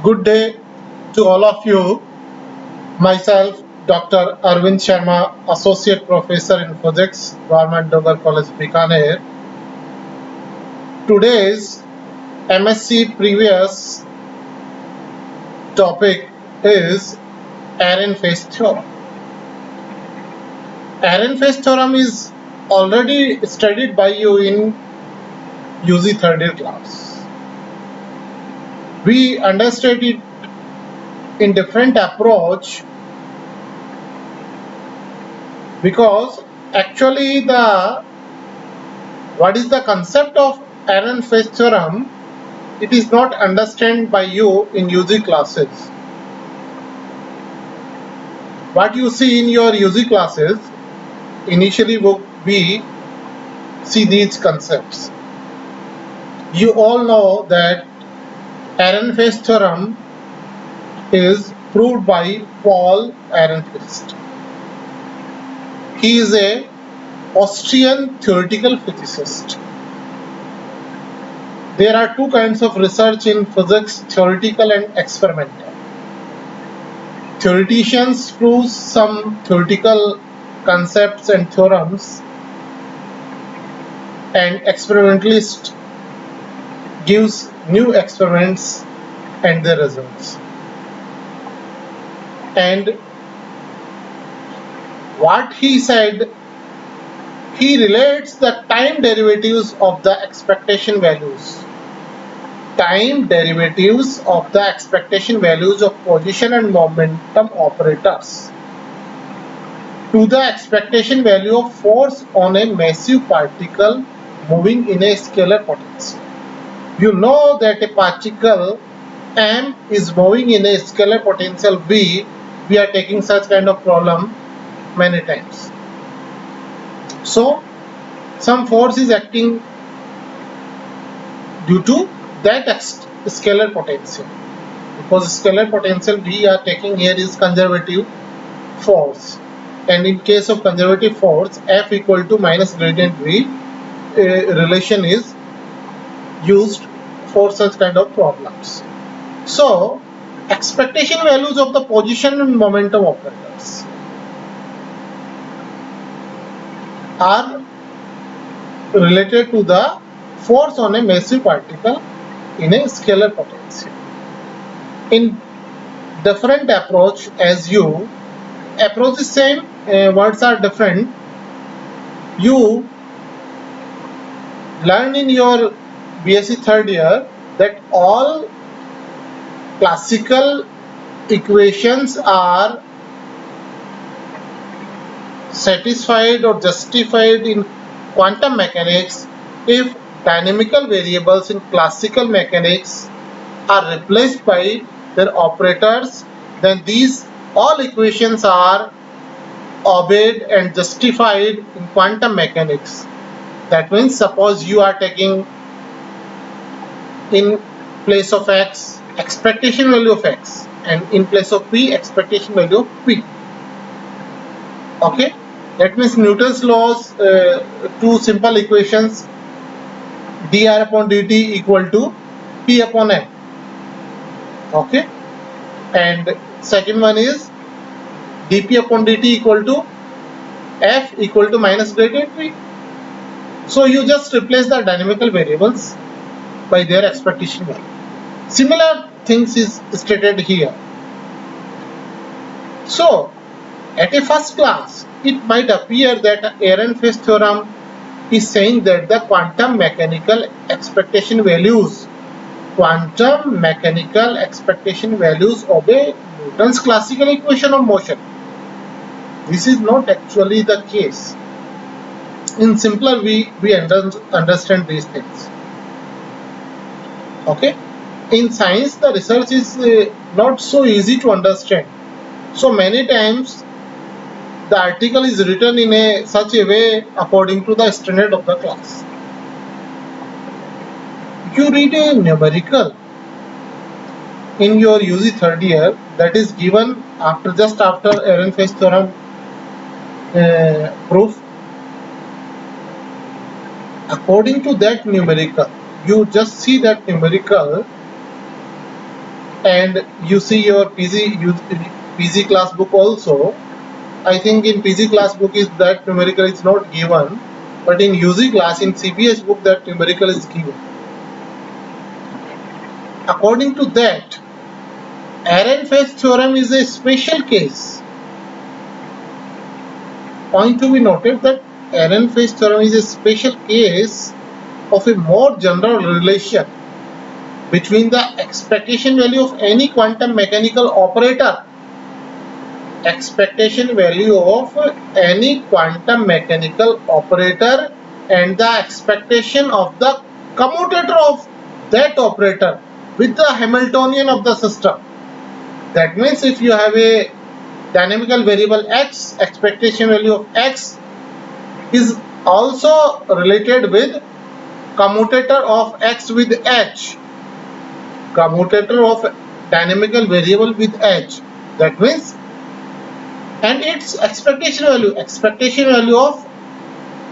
Good day to all of you. Myself, Dr. Arvind Sharma, Associate Professor in Physics, Government Dogar College, Bikaner. Today's MSc previous topic is Ehrenfest theorem. Ehrenfest theorem is already studied by you in UG third year class. We understood it in different approach because actually what is the concept of Ehrenfest theorem, it is not understood by you in UG classes. What you see in your UG classes, initially we see these concepts. You all know that Ehrenfest theorem is proved by Paul Ehrenfest. He is a Austrian theoretical physicist. There are two kinds of research in physics, theoretical and experimental. Theoreticians prove some theoretical concepts and theorems, and experimentalist gives new experiments and their results. And what he said, he relates the time derivatives of the expectation values. Time derivatives of the expectation values of position and momentum operators to the expectation value of force on a massive particle moving in a scalar potential. You know that a particle M is moving in a scalar potential V. We are taking such kind of problem many times. So some force is acting due to that scalar potential, because scalar potential we are taking here is conservative force, and in case of conservative force F equal to minus gradient V relation is used for such kind of problems. So expectation values of the position and momentum operators are related to the force on a massive particle in a scalar potential. In different approach, as you approach the same, words are different. You learn in your BSc third year that all classical equations are satisfied or justified in quantum mechanics if dynamical variables in classical mechanics are replaced by their operators, then these all equations are obeyed and justified in quantum mechanics. That means suppose you are taking in place of x expectation value of x and in place of p expectation value of p. Okay, that means Newton's laws, two simple equations, dr upon dt equal to p upon m. Okay, and second one is dp upon dt equal to f equal to minus gradient v. So you just replace the dynamical variables by their expectation value. Similar things is stated here. So at a first glance, it might appear that Ehrenfest theorem is saying that the quantum mechanical expectation values obey Newton's classical equation of motion. This is not actually the case. In simpler we understand these things. Okay, in science the research is not so easy to understand. So many times the article is written in such a way according to the standard of the class. You read a numerical in your UG third year that is given just after Ehrenfest theorem proof. According to that numerical, you just see that numerical and you see your PG class book also. I think in PG class book is that numerical is not given, but in UG class, in CBS book, that numerical is given. According to that, Ehrenfest theorem is a special case. Point to be noted that Ehrenfest theorem is a special case of a more general relation between the expectation value of any quantum mechanical operator. Expectation value of any quantum mechanical operator and the expectation of the commutator of that operator with the Hamiltonian of the system. That means if you have a dynamical variable x, expectation value of x is also related with commutator of x with h, commutator of dynamical variable with h. That means, and its expectation value of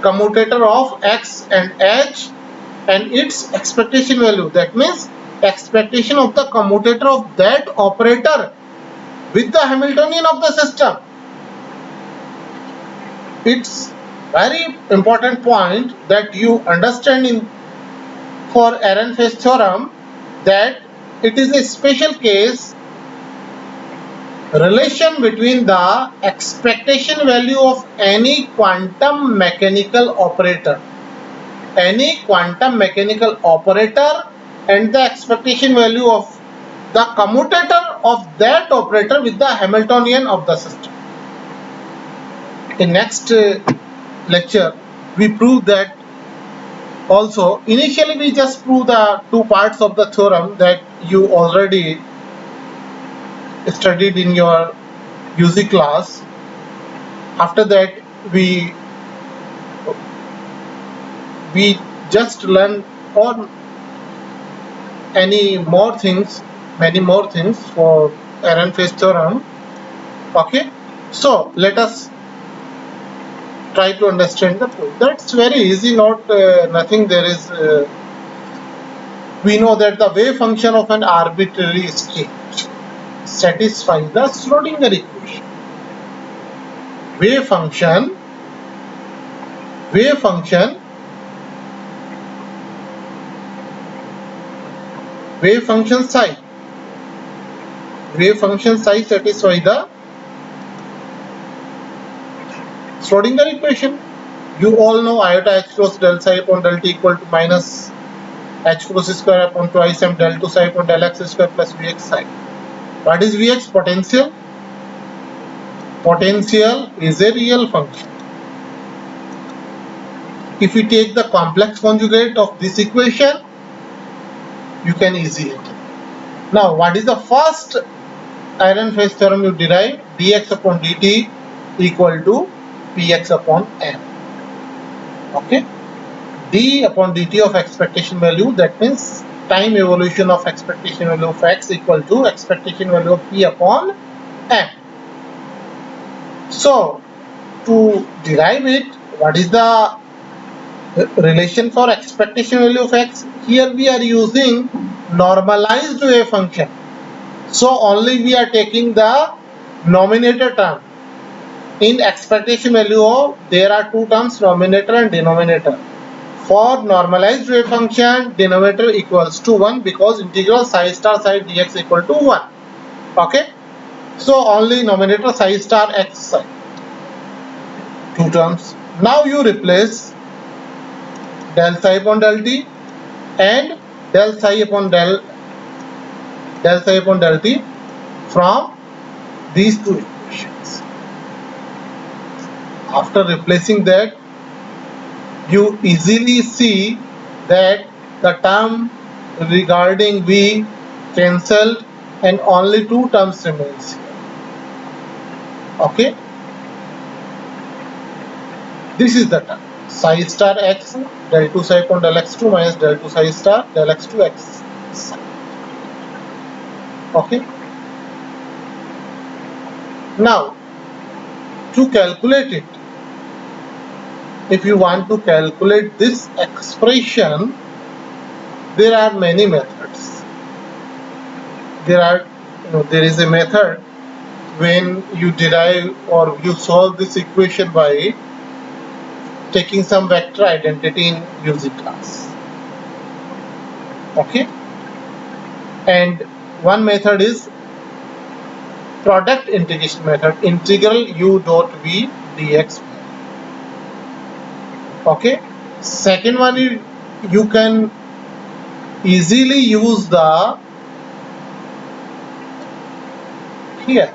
commutator of x and h and its expectation value, that means expectation of the commutator of that operator with the Hamiltonian of the system. It's very important point that you understand in for Ehrenfest theorem that it is a special case relation between the expectation value of any quantum mechanical operator, and the expectation value of the commutator of that operator with the Hamiltonian of the system. In next lecture, we prove that also. Initially, we just prove the two parts of the theorem that you already studied in your UG class. After that, we just learn on many more things for Ehrenfest theorem. Okay, so let us try to understand the proof. That's very easy, not nothing. There is we know that the wave function of an arbitrary state satisfies the Schrodinger equation. Wave function psi satisfy the Schrodinger equation. You all know iota h cross del psi upon del t equal to minus h cross square upon twice m del 2 psi upon del x square plus vx psi. What is vx? Potential. Potential is a real function. If we take the complex conjugate of this equation, you can easily get. Now, what is the first Ehrenfest theorem you derive? Dx upon dt equal to px upon m. Okay, d upon dt of expectation value, that means time evolution of expectation value of x equal to expectation value of p upon m. So, to derive it, what is the relation for expectation value of x? Here we are using normalized wave function. So only we are taking the nominator term. In expectation value of, there are two terms, numerator and denominator. For normalized wave function, denominator equals to 1 because integral psi star psi dx equal to 1. Okay. So only numerator psi star x psi. Two terms. Now you replace del psi upon del t and del psi upon del t from these two equations. After replacing that, you easily see that the term regarding v cancelled and only two terms remains here. Okay, this is the term psi star x del 2 psi upon del x2 minus del 2 psi star del x2 x psi. Okay, now to calculate it, if you want to calculate this expression, there are many methods. there is a method when you derive or you solve this equation by taking some vector identity in UG class. Okay, and one method is product integration method, integral u dot v dx. Okay, second one is you can easily use the here.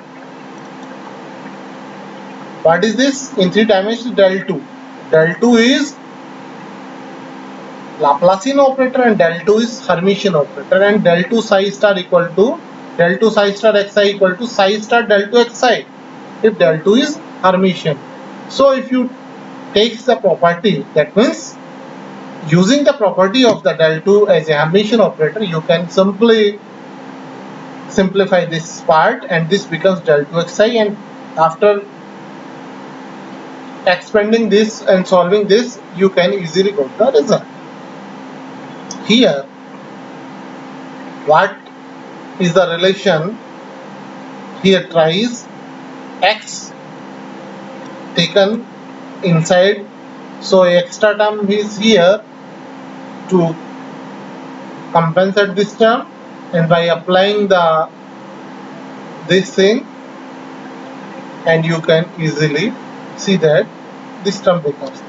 What is this? In 3 dimensions, del 2. Del 2 is Laplacian operator and del 2 is Hermitian operator, and del 2 psi star equal to del 2 psi star xi equal to psi star del 2 xi if del 2 is Hermitian. So if you take the property, that means using the property of the del 2 as a Hermitian operator, you can simply simplify this part and this becomes del 2 xi, and after expanding this and solving this, you can easily get the result. Here, what is the relation? Here tries x taken inside, so extra term is here to compensate this term, and by applying this thing, and you can easily see that this term becomes.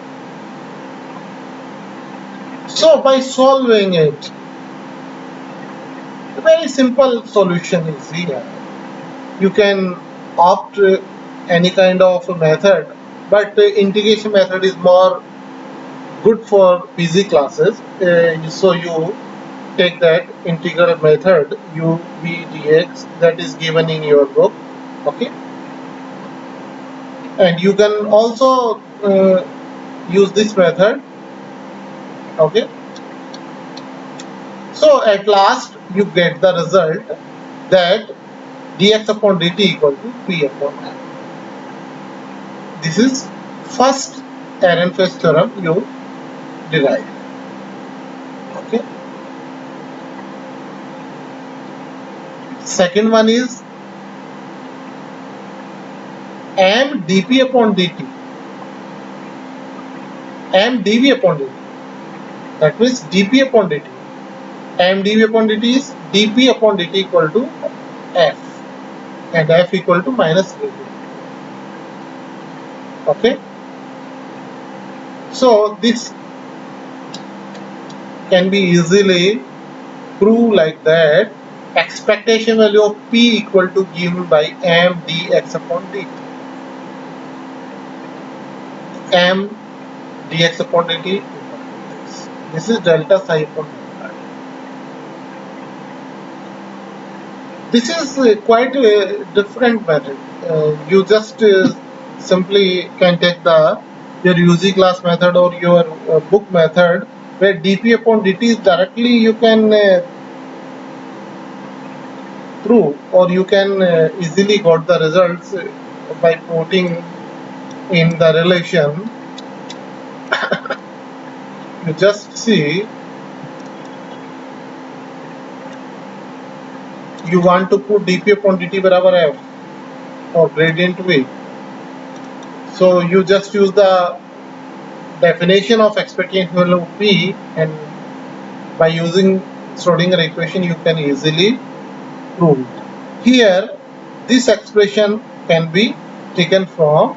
So by solving it, a very simple solution is here. You can opt any kind of method, but the integration method is more good for PG classes. So you take that integral method u v dx that is given in your book. Okay, and you can also use this method. Okay, so at last you get the result that dx upon dt equal to p upon r. This is first Ehrenfest theorem you derive. Okay. Second one is m dp upon dt. M dv upon dt. That means dp upon dt. M dv upon dt is dp upon dt equal to f, and f equal to minus v. Okay. So this can be easily proved like that. Expectation value of p equal to given by m dx upon dt. M dx upon dt. This is delta psi upon delta. This is quite a different method. You just simply can take your UG class method or your book method, where dp upon dt is directly you can prove, or you can easily got the results by putting in the relation. You just see, you want to put dp upon dt barabar f or gradient v. So you just use the definition of expectation value of p, and by using Schrodinger equation you can easily prove it. Here this expression can be taken from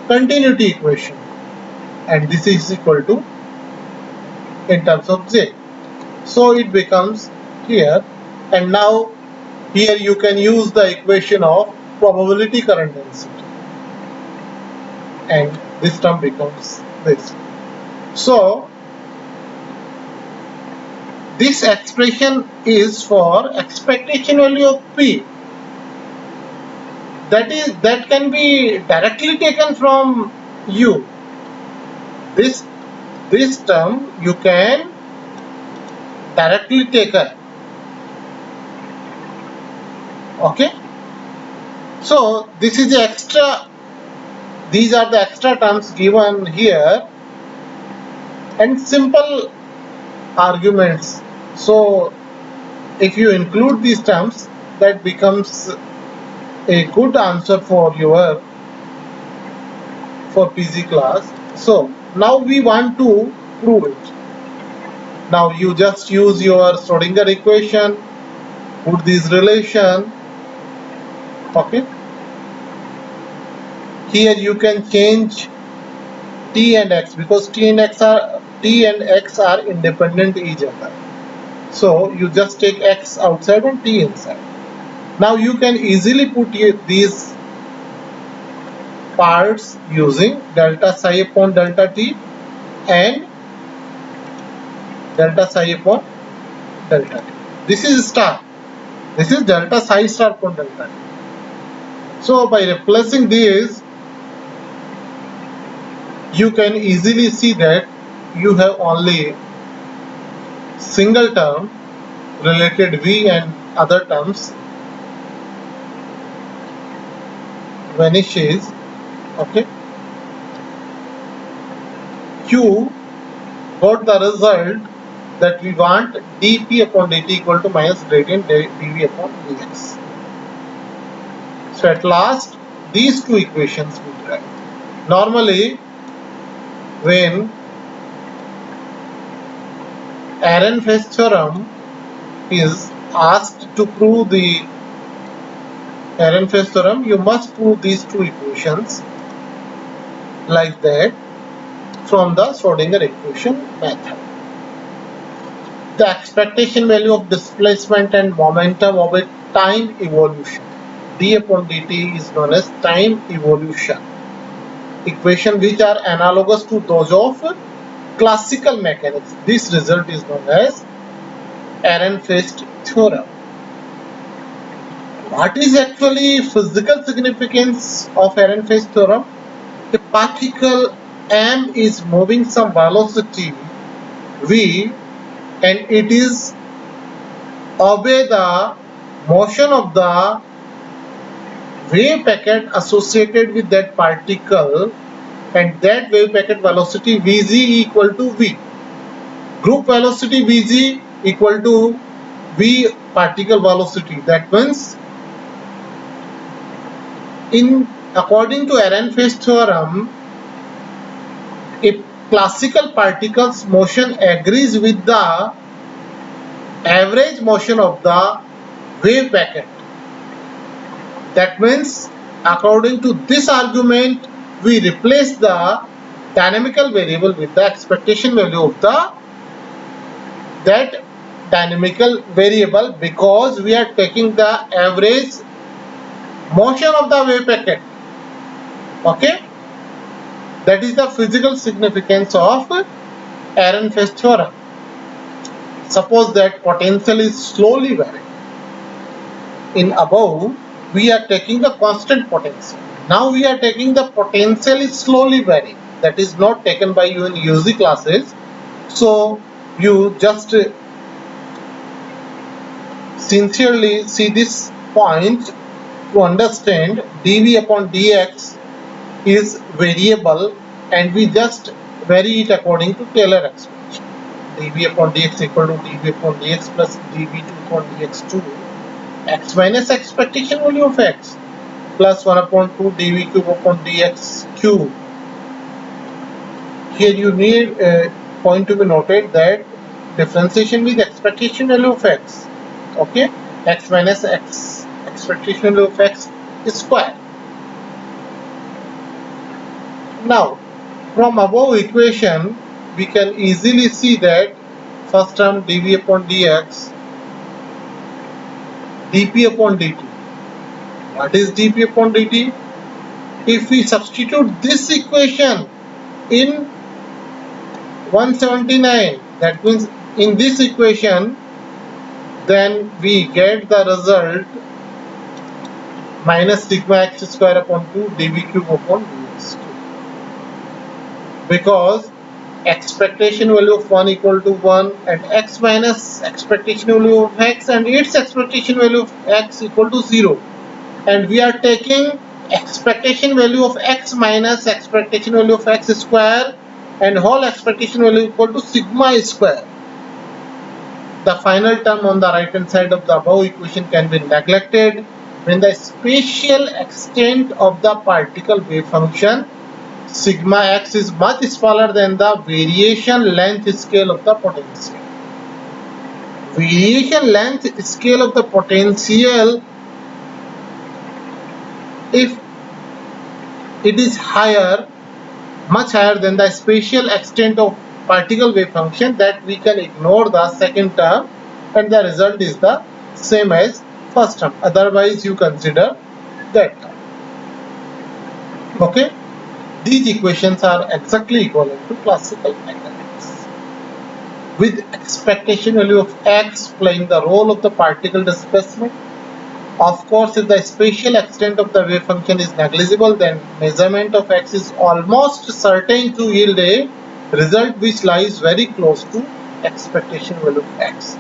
continuity equation, and this is equal to in terms of j. So it becomes here, and now here you can use the equation of probability current density, and this term becomes this. So this expression is for expectation value of p. That can be directly taken from u. This term you can directly take it. Okay. So this is the extra. These are the extra terms given here, and simple arguments. So If you include these terms, that becomes a good answer for your PG class. So now we want to prove it. Now you just use your Schrodinger equation, put this relation. Okay. Here you can change t and x because t and x are independent each other. So you just take x outside and t inside. Now you can easily put these parts using delta psi upon delta t and delta psi upon delta t. This is star. This is delta psi star upon delta t. So by replacing these, you can easily see that you have only single term related v and other terms vanishes. Okay. Q got the result that we want dp upon dt equal to minus gradient dv upon dx. So at last these two equations we derive. Normally when Ehrenfest theorem is asked to prove the Ehrenfest theorem, you must prove these two equations like that from the Schrodinger equation method. The expectation value of displacement and momentum of a time evolution, d upon dt, is known as time evolution equation, which are analogous to those of classical mechanics. This result is known as Ehrenfest theorem. What is actually physical significance of Ehrenfest theorem? A particle m is moving some velocity v and it is obey the motion of the wave packet associated with that particle, and that wave packet velocity vg equal to v. Group velocity vg equal to v particle velocity. That means according to Ehrenfest theorem, if classical particle's motion agrees with the average motion of the wave packet, that means according to this argument we replace the dynamical variable with the expectation value of that dynamical variable, because we are taking the average motion of the wave packet. Okay, that is the physical significance of Ehrenfest theorem. Suppose that potential is slowly varying. In above, we are taking the constant potential. Now we are taking the potential is slowly varying. That is not taken by you in UG classes. So you just sincerely see this point to understand dv upon dx is variable and we just vary it according to Taylor expansion. dv upon dx equal to dv upon dx plus dv2 upon dx2 x minus expectation value of x plus 1 upon 2 dv cube upon dx cube. Here you need a point to be noted that differentiation with expectation value of x. Okay, x minus x expectation value of x is square. Now from above equation we can easily see that first term dv upon dx, dp upon dt. What is dp upon dt? If we substitute this equation in 179, that means in this equation, then we get the result minus sigma x square upon 2 dv cube upon dx cube, because expectation value of 1 equal to 1 and x minus expectation value of x and its expectation value of x equal to 0, and we are taking expectation value of x minus expectation value of x square and whole expectation value equal to sigma square. the final term on the right hand side of the above equation can be neglected when the spatial extent of the particle wave function sigma x is much smaller than the variation length scale of the potential. Variation length scale of the potential, if it is higher, much higher than the spatial extent of particle wave function, that we can ignore the second term and the result is the same as first term. Otherwise, you consider that term. Okay? These equations are exactly equivalent to classical mechanics, with expectation value of x playing the role of the particle displacement. Of course, if the spatial extent of the wave function is negligible, then measurement of x is almost certain to yield a result which lies very close to expectation value of x.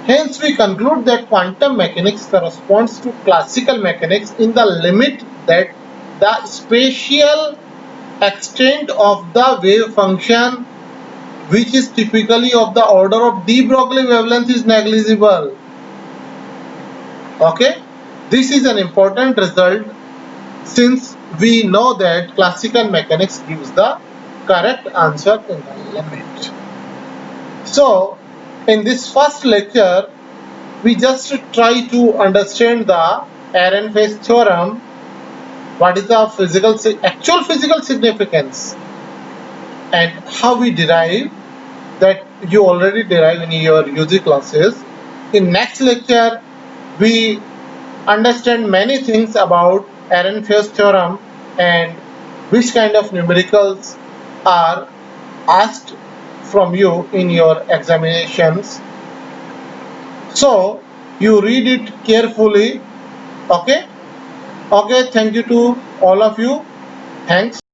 Hence, we conclude that quantum mechanics corresponds to classical mechanics in the limit that the spatial extent of the wave function, which is typically of the order of de Broglie wavelength, is negligible. Okay, this is an important result since we know that classical mechanics gives the correct answer in the limit. So, in this first lecture, we just try to understand the Ehrenfest theorem. What is the actual physical significance and how we derive that you already derive in your UG classes. In next lecture, we understand many things about Ehrenfest theorem and which kind of numericals are asked from you in your examinations. So you read it carefully. Okay, thank you to all of you. Thanks.